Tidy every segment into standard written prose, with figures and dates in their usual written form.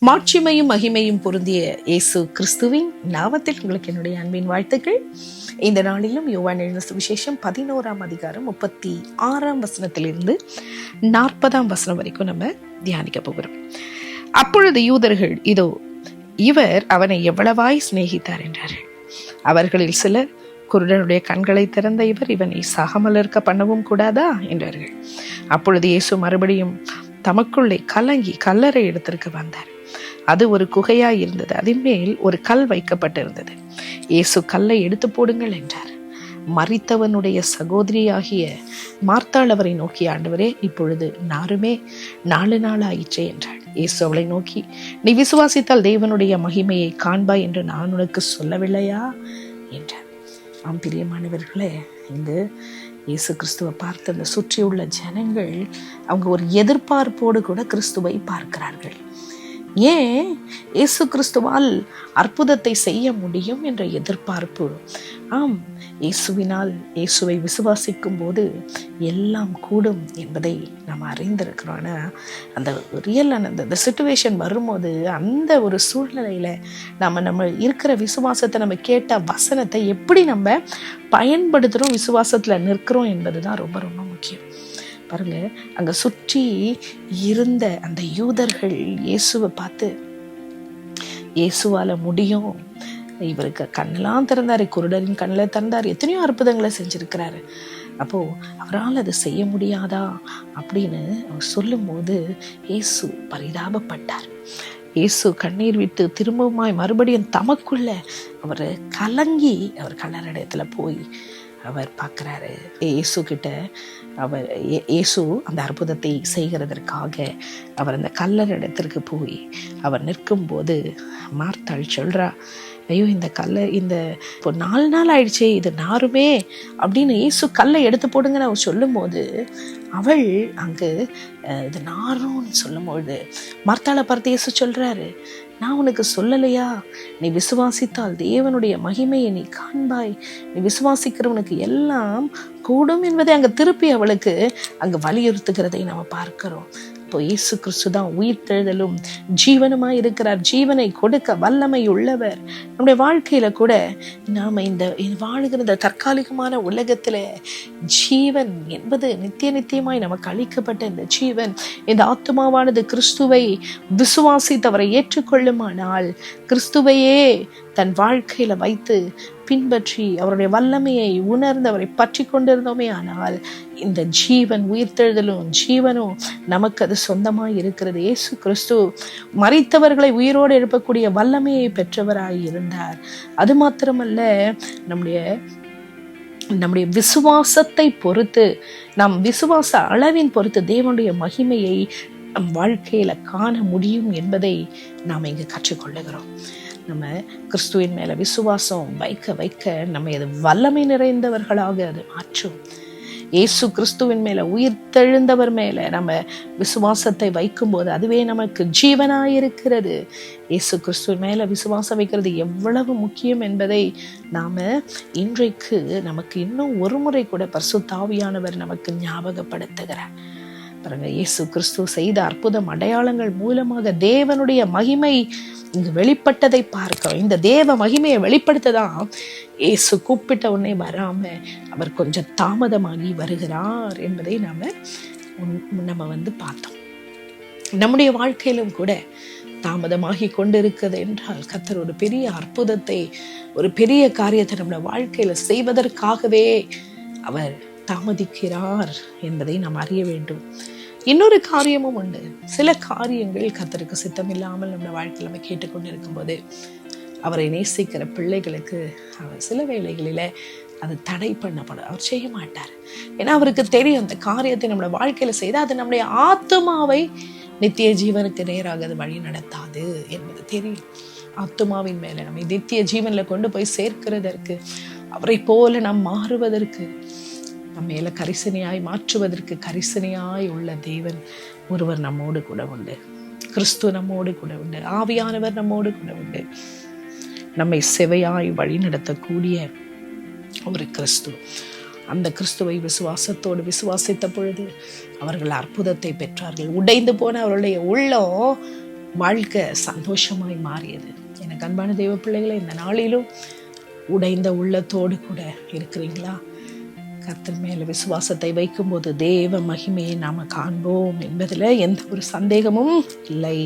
மாட்சிமையும் மகிமையும் பொருந்திய இயேசு கிறிஸ்துவின் நாமத்தில் உங்களுக்கு என்னுடைய அன்பின் வாழ்த்துக்கள். இந்த நாளிலும் யோவான் எழுதின சுவிசேஷம் 11ஆம் அதிகாரம் 36ஆம் வசனத்திலிருந்து 40ஆம் வசனம் வரைக்கும் நம்ம தியானிக்க போகிறோம். அப்பொழுது யூதர்கள், இதோ இவர் அவனை எவ்வளவாய் சிநேகித்தார் என்றார்கள். அவர்களில் சிலர், குருடனுடைய கண்களை திறந்த இவர் இவனை சாகாமல் இருக்க பண்ணவும் கூடாதா என்றார்கள். அப்பொழுது இயேசு மறுபடியும் தமக்குள்ளே கலங்கி கல்லறை இடத்திற்கு வந்தார். அது ஒரு குகையாய் இருந்தது. அதன் மேல் ஒரு கல் வைக்கப்பட்டிருந்தது. இயேசு கல்லை எடுத்து போடுங்கள் என்றார். மரித்தவனுடைய சகோதரியாகிய மார்த்தாள் அவரை நோக்கி, ஆண்டவரே, இப்பொழுது நாருமே 4 நாள் ஆயிற்றே என்றாள். இயேசு அவளை நோக்கி, நீ விசுவாசித்தால் தேவனுடைய மகிமையை காண்பாய் என்று நான் உனக்கு சொல்லவில்லையா என்றார். ஆம் பிரியமானவர்களே, இங்கு இயேசு கிறிஸ்துவை பார்த்த அந்த சுற்றியுள்ள ஜனங்கள் அவங்க ஒரு எதிர்பார்ப்போடு கூட கிறிஸ்துவை பார்க்கிறார்கள். ஏன்? இயேசு கிறிஸ்துவால் அற்புதத்தை செய்ய முடியும் என்ற எதிர்பார்ப்பு. ஆம், இயேசுவை விசுவாசிக்கும் போது எல்லாம் கூடும் என்பதை நாம் அறிந்திருக்கிறோம். ஆனால் அந்த அந்த சிச்சுவேஷன் வரும்போது, அந்த ஒரு சூழ்நிலையில நம்ம இருக்கிற விசுவாசத்தை, நம்ம கேட்ட வசனத்தை எப்படி நம்ம பயன்படுத்துகிறோம், விசுவாசத்துல நிற்கிறோம் என்பதுதான் ரொம்ப ரொம்ப முக்கியம். பாருங்க, அங்க சுற்றி இருந்த அந்த யூதர்கள் இயேசுவை பார்த்து, இயேசுவால முடியும், இவருக்கு கண்ணெல்லாம் திறந்தாரு, குருடரின் கண்ணில் திறந்தாரு, எத்தனையோ அற்புதங்களை செஞ்சிருக்கிறாரு, அப்போ அவரால் அதை செய்ய முடியாதா அப்படின்னு அவர் சொல்லும் போது இயேசு பரிதாபப்பட்டார். இயேசு கண்ணீர் விட்டு திரும்பவுமாய் மறுபடியும் தமக்குள்ள அவர் கலங்கி அவர் கல்லறையிடத்துல போய் அவர் பார்க்குறாரு. இயேசு கிட்ட இயேசு அந்த அற்புதத்தை செய்கிறதற்காக அவர் அந்த கல்லறை இடத்திற்கு போய் அவர் நிற்கும்போது மார்த்தாள் சொல்றா, ஐயோ, இந்த இப்போ 4 நாள் ஆயிடுச்சே, இது நாருமே அப்படின்னு இயேசு கல்லை எடுத்து போடுங்கன்னு அவர் சொல்லும் போது, அவள் அங்கு இது நாரும்னு சொல்லும்பொழுது மார்த்தாளை பார்த்து இயேசு சொல்றாரு, நான் உனக்கு சொல்லலையா, நீ விசுவாசித்தால் தேவனுடைய மகிமையை நீ காண்பாய், நீ விசுவாசிக்கிறவனுக்கு எல்லாம் கூடும் என்பதை அங்க திருப்பி அவளுக்கு அங்க வலியுறுத்துகிறதை நம்ம பார்க்கிறோம். இப்போ இயேசு கிறிஸ்து தான் உயிர்த்தெழுதலும் ஜீவனுமாய் இருக்கிறார். ஜீவனை கொடுக்க வல்லமை உள்ளவர். நம்முடைய வாழ்க்கையில கூட நாம இந்த வாழ்கிற இந்த தற்காலிகமான உலகத்துல ஜீவன் என்பது நித்தியமாய் நமக்கு அளிக்கப்பட்ட இந்த ஜீவன், இந்த ஆத்துமாவானது கிறிஸ்துவை விசுவாசித்தவரை ஏற்றுக்கொள்ளுமானால், கிறிஸ்துவையே தன் வாழ்க்கையில வைத்து பின்பற்றி அவருடைய வல்லமையை உணர்ந்து அவரை பற்றி கொண்டிருந்தோமே ஆனால், இந்த ஜீவன், உயிர்த்தெழுதலும் ஜீவனும் நமக்கு அது சொந்தமாய் இருக்கிறது. இயேசு கிறிஸ்து மரித்தவர்களை உயிரோடு எழுப்பக்கூடிய வல்லமையை பெற்றவராய் இருந்தார். அது மாத்திரமல்ல, நம்முடைய விசுவாசத்தை பொறுத்து, நம் விசுவாச அளவின் பொறுத்து தேவனுடைய மகிமையை நம் வாழ்க்கையில காண முடியும் என்பதை நாம் இங்கு கற்றுக்கொள்ளுகிறோம். நம்ம கிறிஸ்துவின் மேல விசுவாசம் வைக்க நம்ம அது வல்லமை நிறைந்தவர்களாக அது மாற்றும். இயேசு கிறிஸ்துவின் மேல, உயிர்த்தெழுந்தவர் மேல நம்ம விசுவாசத்தை வைக்கும் போது அதுவே நமக்கு ஜீவனாயிருக்கிறது. இயேசு கிறிஸ்துவின் மேல விசுவாசம் வைக்கிறது எவ்வளவு முக்கியம் என்பதை நாம இன்றைக்கு நமக்கு இன்னும் ஒரு முறை கூட பரிசுத்த ஆவியானவர் நமக்கு ஞாபகப்படுத்துகிறார். பாருங்க, இயேசு கிறிஸ்து செய்த அற்புதம் அடையாளங்கள் மூலமாக தேவனுடைய மகிமை இங்கு வெளிப்பட்டதை பார்க்கிறோம். இந்த தேவ மகிமையை வெளிப்படுத்ததான் இயேசு கூப்பிட்ட உடனே வராம அவர் கொஞ்சம் தாமதமாகி வருகிறார் என்பதை நம்ம பார்த்தோம். நம்முடைய வாழ்க்கையிலும் கூட தாமதமாகி கொண்டிருக்கிறது என்றால், கர்த்தர் ஒரு பெரிய அற்புதத்தை, ஒரு பெரிய காரியத்தை நம்முடைய வாழ்க்கையில செய்வதற்காகவே அவர் தாமதிக்கிறார் என்பதை நாம் அறிய வேண்டும். இன்னொரு காரியமும் உண்டு. சில காரியங்கள் கர்த்தருக்கு சித்தமில்லாமல் நம்ம வாழ்க்கையில் நம்ம கேட்டுக்கொண்டு இருக்கும்போது, அவரை நேசிக்கிற பிள்ளைகளுக்கு அவர் சில வேளைகளில அது தடை பண்ணப்படும். அவர் செய்ய மாட்டார். ஏன்னா அவருக்கு தெரியும், அந்த காரியத்தை நம்மளோட வாழ்க்கையில செய்தால் அது நம்முடைய ஆத்துமாவை நித்திய ஜீவனுக்கு நேராக அது வழி நடத்தாது என்பது தெரியும். ஆத்துமாவின் மேல நம்மை நித்திய ஜீவன்ல கொண்டு போய் சேர்க்கிறதற்கு, அவரை போல நாம் மாறுவதற்கு, நம்ம மேல கரிசனையாய் மாற்றுவதற்கு கரிசனையாய் உள்ள தேவன் ஒருவர் நம்மோடு கூட உண்டு. கிறிஸ்து நம்மோடு கூட உண்டு. ஆவியானவர் நம்மோடு கூட உண்டு. நம்மை செவையாய் வழி நடத்தக்கூடிய ஒரு கிறிஸ்து. அந்த கிறிஸ்துவை விசுவாசத்தோடு விசுவாசித்த பொழுது அவர்கள் அற்புதத்தை பெற்றார்கள். உடைந்து போன அவருடைய உள்ளம் வாழ்க்கை சந்தோஷமாய் மாறியது. எனக்கு அன்பான தெய்வ பிள்ளைகளை, இந்த நாளிலும் உடைந்த உள்ளத்தோடு கூட இருக்கிறீங்களா? கர்த்தர் மேல விசுவாசத்தை வைக்கும்போது தேவ மகிமையை நாம காண்போம் என்பதில் எந்த ஒரு சந்தேகமும் இல்லை.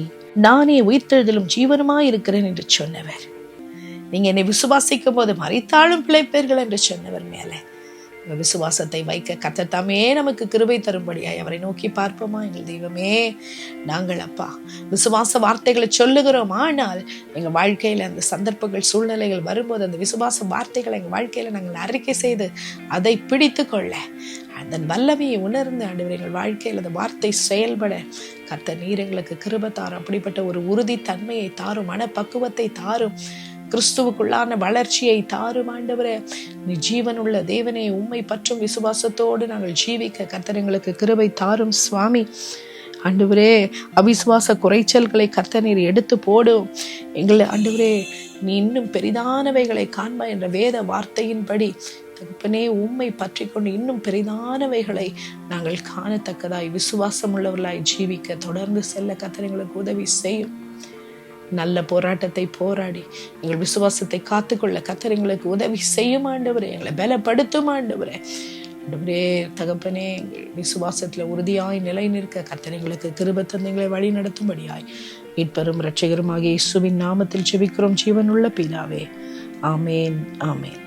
நானே உயிர்த்தெழுதலும் ஜீவனுமாய் இருக்கிறேன் என்று சொன்னவர், நீங்க என்னை விசுவாசிக்கும் போது மரித்தாலும் பிழைப்பீர்கள் என்று சொன்னவர் மேல விசுவாசத்தை வைக்க கர்த்தர் தாமே நமக்கு கிருபை தரும்படியாய் அவரை நோக்கி பார்ப்போமா? எங்கள் தெய்வமே, நாங்கள் அப்பா விசுவாச வார்த்தைகளை சொல்லுகிறோம், ஆனால் எங்க வாழ்க்கையில அந்த சந்தர்ப்பங்கள் சூழ்நிலைகள் வரும்போது அந்த விசுவாச வார்த்தைகளை எங்க வாழ்க்கையில நாங்கள் அறிக்கை செய்து அதை பிடித்து கொள்ள, அதன் வல்லமையை உணர்ந்து ஆண்டவரே எங்கள் வாழ்க்கையில் அந்த வார்த்தை செயல்பட கர்த்தர் நீர் எங்களுக்கு கிருபை தாரும். அப்படிப்பட்ட ஒரு உறுதித்தன்மையை தாரும், மனப்பக்குவத்தை தாரும், கிறிஸ்துவுக்குள்ளான வளர்ச்சியை தாரும் ஆண்டவரே. நீ ஜீவனுள்ள தேவனே, உம்மை பற்றும் விசுவாசத்தோடு நாங்கள் ஜீவிக்க கர்த்தர் எங்களுக்கு கிருபை தாரும் சுவாமி. ஆண்டவரே, அவிசுவாச குறைச்சல்களை கர்த்தர் நீர் எடுத்து போடும். எங்களை ஆண்டவரே, நீ இன்னும் பெரிதானவைகளை காண்பா என்ற வேத வார்த்தையின்படி தகப்பனே உம்மை பற்றி கொண்டு இன்னும் பெரிதானவைகளை நாங்கள் காணத்தக்கதாய் விசுவாசம் உள்ளவர்களாய் ஜீவிக்க தொடர்ந்து செல்ல கர்த்தர் எங்களுக்கு உதவி செய்யும். நல்ல போராட்டத்தை போராடி எங்கள் விசுவாசத்தை காத்துக்கொள்ள கர்த்தர் எங்களுக்கு உதவி செய்யும் ஆண்டவரே. எங்களை பலப்படுத்தும் ஆண்டவரே. ஆண்டவரே தகப்பனே, எங்கள் விசுவாசத்துல உறுதியாய் நிலை நிற்க கர்த்தர் எங்களுக்கு கிருபை தந்து எங்களை வழி நடத்தும்படியாய் மீட்பரும் இரட்சகருமாகிய இயேசுவின் நாமத்தில் ஜெபிக்கிறோம் ஜீவனுள்ள பிதாவே. ஆமேன், ஆமேன்.